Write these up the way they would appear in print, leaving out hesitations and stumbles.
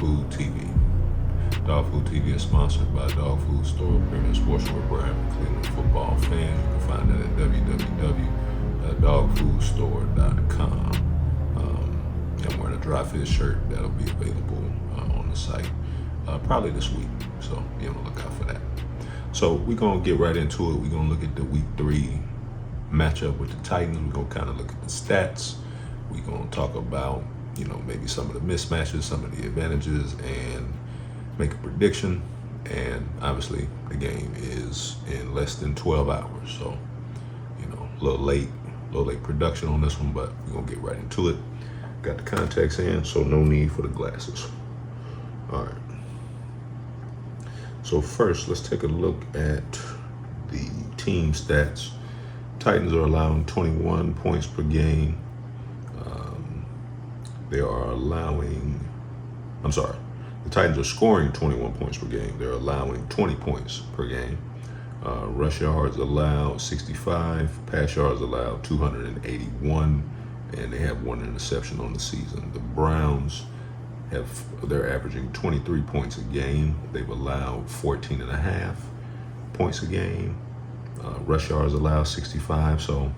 Food TV. Dawg Food TV is sponsored by Dawg Food Store, premium sportswear brand for Cleveland football fans. You can find that at www.dawgfoodstore.com. I'm wearing a dry fit shirt that'll be available on the site probably this week, so be on the lookout for that. So we're gonna get right into it. We're gonna look at the week 3 matchup with the Titans. We're gonna kind of look at the stats. We're gonna talk about, maybe some of the mismatches, some of the advantages, and make a prediction. And obviously the game is in less than 12 hours, so a little late production on this one, but we're gonna get right into it. Got the contacts in, so no need for the glasses. All right. So first, let's take a look at the team stats. Titans are allowing 21 points per game. The Titans are scoring 21 points per game. They're allowing 20 points per game. Rush yards allowed 65, pass yards allowed 281, and they have 1 interception on the season. The Browns they're averaging 23 points a game. They've allowed 14.5 points a game. Rush yards allowed 65, so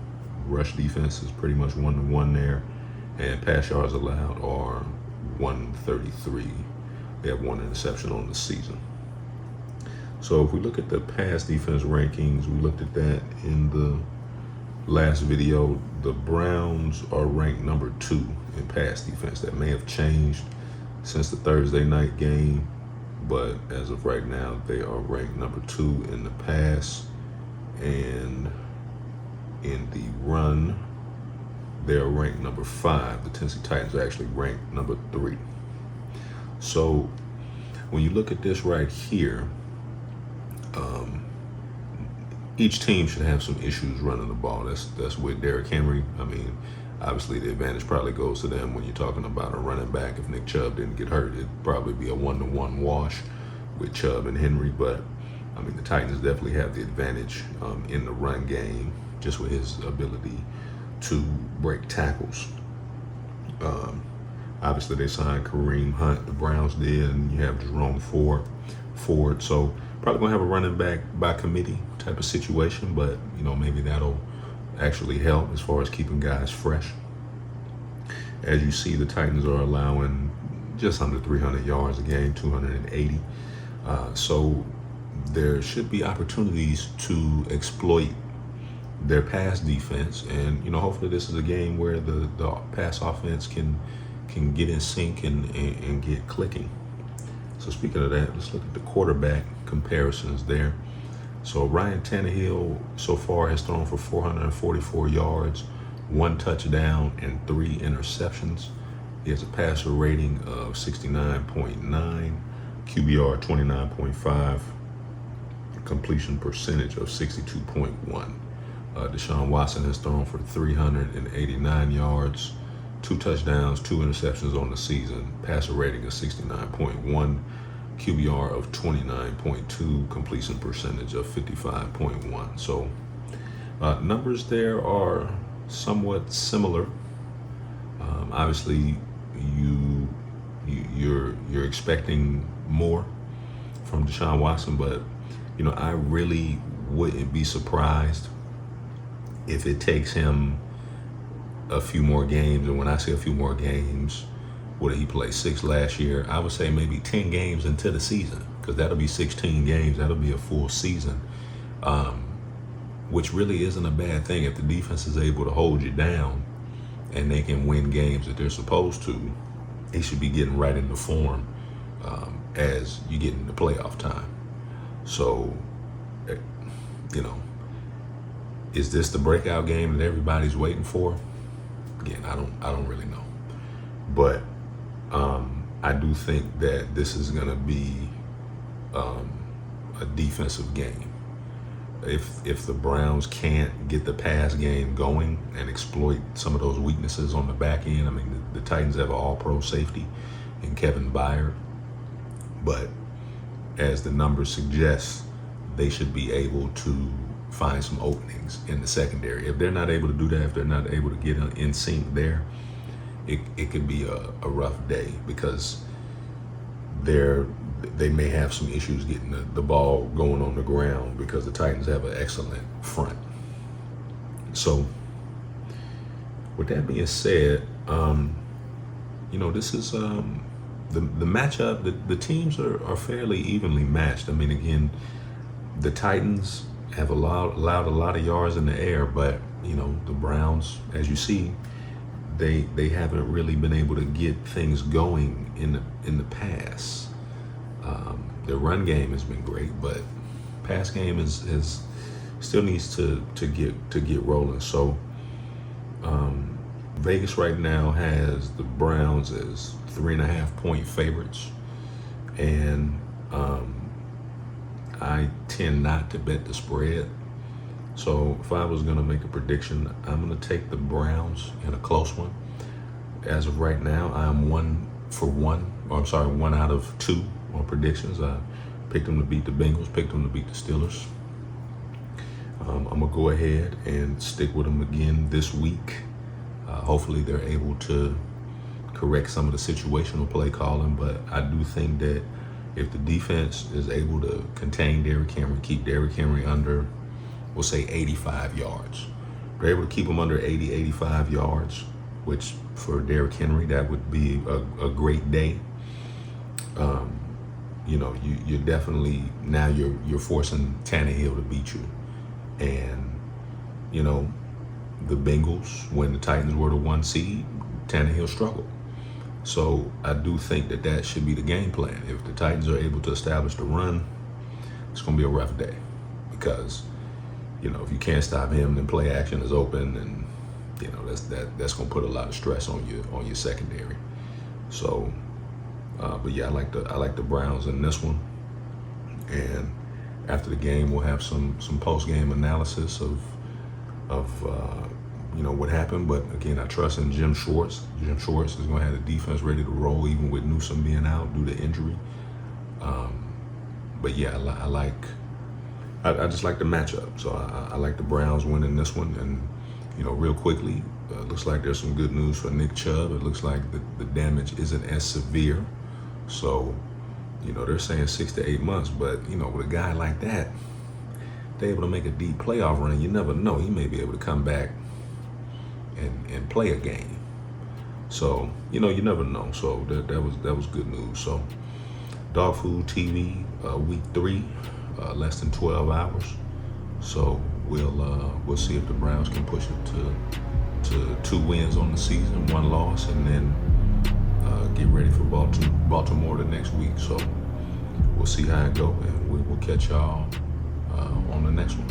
rush defense is pretty much 1-to-1 there. And pass yards allowed are 133. They have 1 interception on the season. So if we look at the pass defense rankings, we looked at that in the last video. The Browns are ranked number 2 in pass defense. That may have changed since the Thursday night game, but as of right now, they are ranked number 2 in the pass, and in the run, they're ranked number 5. The Tennessee Titans are actually ranked number 3. So when you look at this right here, each team should have some issues running the ball. That's with Derrick Henry. I mean, obviously the advantage probably goes to them when you're talking about a running back. If Nick Chubb didn't get hurt, it'd probably be a 1-to-1 wash with Chubb and Henry. But I mean, the Titans definitely have the advantage in the run game, just with his ability to break tackles. Obviously they signed Kareem Hunt, the Browns did, and you have Jerome Ford. So probably gonna have a running back by committee type of situation, but maybe that'll actually help as far as keeping guys fresh. As you see, the Titans are allowing just under 300 yards a game, 280. So there should be opportunities to exploit their pass defense, and hopefully this is a game where the pass offense can get in sync and get clicking. So speaking of that, let's look at the quarterback comparisons there. So Ryan Tannehill so far has thrown for 444 yards, 1 touchdown, and 3 interceptions. He has a passer rating of 69.9, QBR 29.5, completion percentage of 62.1. Deshaun Watson has thrown for 389 yards, 2 touchdowns, 2 interceptions on the season, passer rating of 69.1, QBR of 29.2, completion percentage of 55.1. So numbers there are somewhat similar. Obviously, you're expecting more from Deshaun Watson, but I really wouldn't be surprised if it takes him a few more games. And when I say a few more games, what did he play? 6 last year? I would say maybe 10 games into the season, because that'll be 16 games. That'll be a full season, which really isn't a bad thing. If the defense is able to hold you down and they can win games that they're supposed to, they should be getting right into form as you get into playoff time. So, is this the breakout game that everybody's waiting for? Again, I don't really know, but I do think that this is going to be a defensive game. If the Browns can't get the pass game going and exploit some of those weaknesses on the back end, I mean, the Titans have an all-pro safety in Kevin Byard, but as the numbers suggest, they should be able to find some openings in the secondary. If they're not able to do that, if they're not able to get in sync there, it could be a rough day, because they may have some issues getting the ball going on the ground because the Titans have an excellent front. So with that being said, this is the matchup. The teams are fairly evenly matched. I mean, again, the Titans have allowed a lot of yards in the air, but the Browns, as you see, they haven't really been able to get things going in the pass. Their run game has been great, but pass game is still needs to get rolling. So Vegas right now has the Browns as 3.5 point favorites, and I tend not to bet the spread. So if I was going to make a prediction, I'm going to take the Browns in a close one. As of right now, I'm 1 out of 2 on predictions. I picked them to beat the Bengals, picked them to beat the Steelers. I'm going to go ahead and stick with them again this week. Hopefully they're able to correct some of the situational play calling, but I do think that if the defense is able to contain Derrick Henry, keep Derrick Henry under, we'll say 85 yards. They're able to keep him under 85 yards, which for Derrick Henry, that would be a great day. You're definitely, now you're forcing Tannehill to beat you. And, the Bengals, when the Titans were the 1 seed, Tannehill struggled. So I do think that should be the game plan. If the Titans are able to establish the run, it's going to be a rough day because, if you can't stop him, then play action is open, and that's going to put a lot of stress on your secondary. So, but yeah, I like the Browns in this one. And after the game, we'll have some post game analysis of what happened. But again, I trust in Jim Schwartz. Jim Schwartz is going to have the defense ready to roll, even with Newsome being out due to injury. But yeah, I just like the matchup. So I like the Browns winning this one. And real quickly, looks like there's some good news for Nick Chubb. It looks like the damage isn't as severe. So they're saying 6 to 8 months. But with a guy like that, they're able to make a deep playoff run. You never know. He may be able to come back and play a game. So, you never know. So that was good news. So Dog Food TV, week 3, less than 12 hours. So we'll see if the Browns can push it to 2 wins on the season, 1 loss, and then get ready for Baltimore the next week. So we'll see how it goes, and we will catch y'all on the next one.